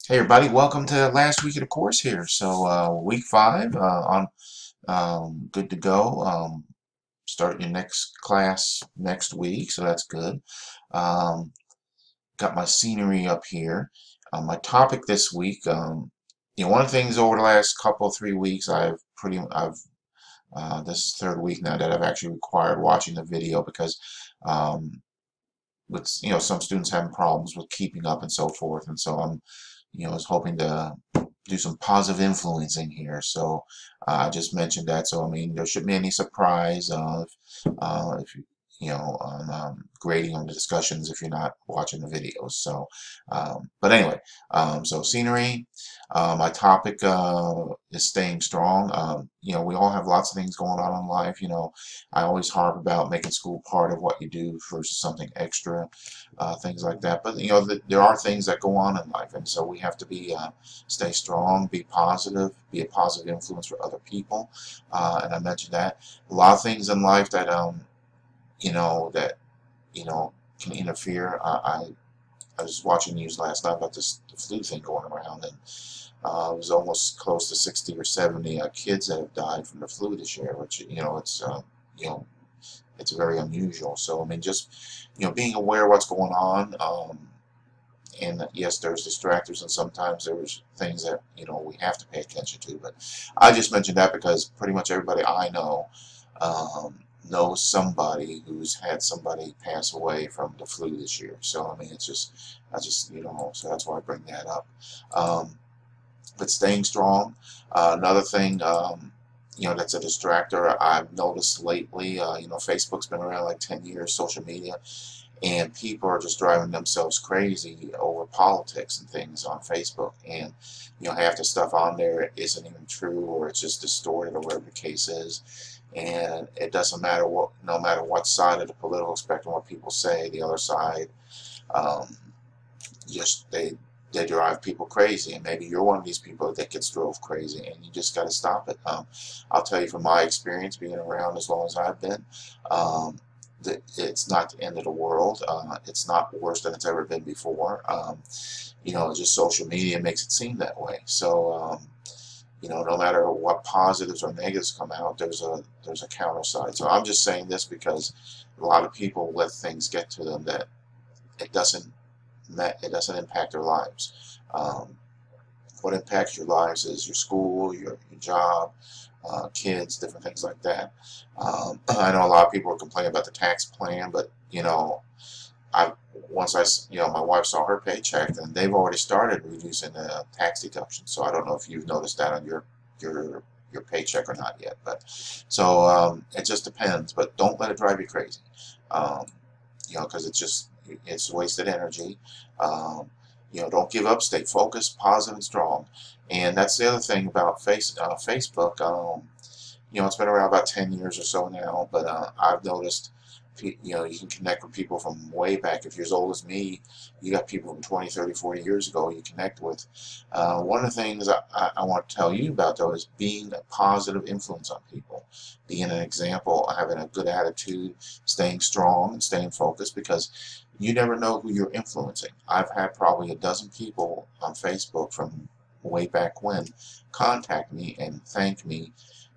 Hey everybody, welcome to last week of the course here. So week 5 on good to go. Start your next class next week, so that's good. Um, got my scenery up here. My topic this week, one of the things over the last couple 3 weeks, I've this is the third week now that I've actually required watching the video because um, with some students having problems with keeping up and so forth, and so I'm was hoping to do some positive influencing here. So I just mentioned that. So I mean, there shouldn't be any surprise if on grading on the discussions if you're not watching the videos. So, but anyway, so scenery. My topic is staying strong. We all have lots of things going on in life. I always harp about making school part of what you do versus something extra, things like that. But there are things that go on in life, and so we have to stay strong, be positive, be a positive influence for other people. And I mentioned that a lot of things in life that that can interfere. I was watching news last night about the flu thing going around, and it was almost close to 60 or 70 kids that have died from the flu this year, which you know it's very unusual. So I mean, just being aware of what's going on. And yes, there's distractors, and sometimes there's things that we have to pay attention to. But I just mentioned that because pretty much everybody I know knows somebody who's had somebody pass away from the flu this year. So I mean, I just so that's why I bring that up. Um, but staying strong. Another thing, that's a distractor I've noticed lately. Facebook's been around like 10 years, social media, and people are just driving themselves crazy over politics and things on Facebook. And half the stuff on there isn't even true, or it's just distorted, or whatever the case is. And it doesn't matter no matter what side of the political spectrum, what people say, the other side, um, just they drive people crazy, and maybe you're one of these people that gets drove crazy, and you just got to stop it. I'll tell you from my experience being around as long as I've been, that it's not the end of the world. It's not worse than it's ever been before. Just social media makes it seem that way. So, no matter what positives or negatives come out, there's a counter side. So I'm just saying this because a lot of people let things get to them that it doesn't it doesn't impact their lives. What impacts your lives is your school, your job, kids, different things like that. I know a lot of people are complaining about the tax plan, but I once my wife saw her paycheck, and they've already started reducing the tax deduction. So I don't know if you've noticed that on your your paycheck or not yet. But so it just depends. But don't let it drive you crazy. Um, because it's wasted energy. Um, don't give up. Stay focused, positive, and strong. And that's the other thing about Facebook. It's been around about 10 years or so now, but I've noticed, you can connect with people from way back. If you're as old as me, you got people from 20, 30, 40 years ago you connect with. One of the things I want to tell you about, though, is being a positive influence on people, being an example, having a good attitude, staying strong and staying focused, because you never know who you're influencing. I've had probably a dozen people on Facebook from way back when contact me and thank me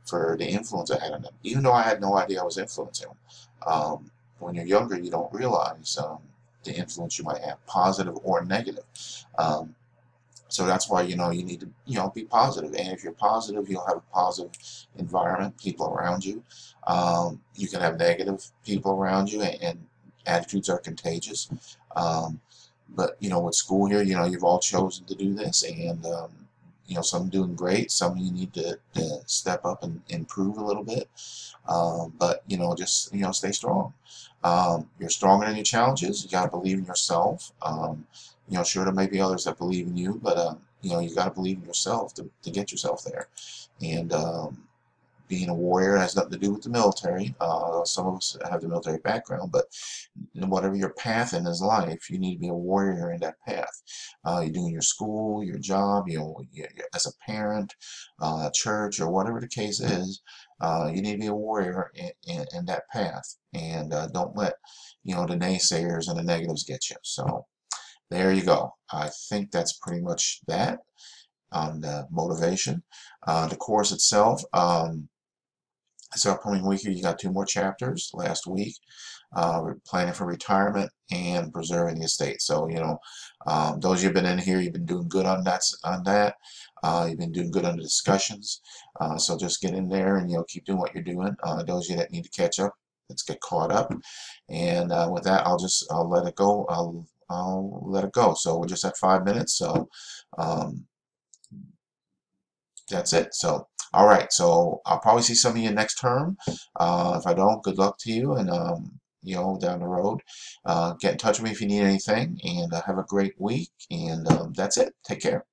for the influence I had on them, even though I had no idea I was influencing them. When you're younger, you don't realize the influence you might have, positive or negative. Um, so that's why you need to be positive, and if you're positive, you'll have a positive environment, people around you. You can have negative people around you, and attitudes are contagious. Um, but with school here, you've all chosen to do this, and some doing great, some you need to step up and improve a little bit. But just stay strong. You're stronger than your challenges. You got to believe in yourself. Sure, there may be others that believe in you, but you got to believe in yourself to get yourself there. And being a warrior has nothing to do with the military. Some of us have the military background, but whatever your path in this life, you need to be a warrior in that path. You're doing your school, your job, as a parent, church, or whatever the case is. You need to be a warrior in that path, and don't let the naysayers and the negatives get you. So there you go. I think that's pretty much that on the motivation. The course itself, this upcoming week here, you got 2 more chapters. Last week, we're planning for retirement and preserving the estate. So, those you've been in here, you've been doing good on that. You've been doing good on the discussions. So just get in there and keep doing what you're doing. Those of you that need to catch up, let's get caught up. And with that, I'll let it go. I'll let it go. So we're just at 5 minutes. So um, that's it. So, all right. So I'll probably see some of you next term. If I don't, good luck to you. And, down the road, get in touch with me if you need anything. And have a great week. And that's it. Take care.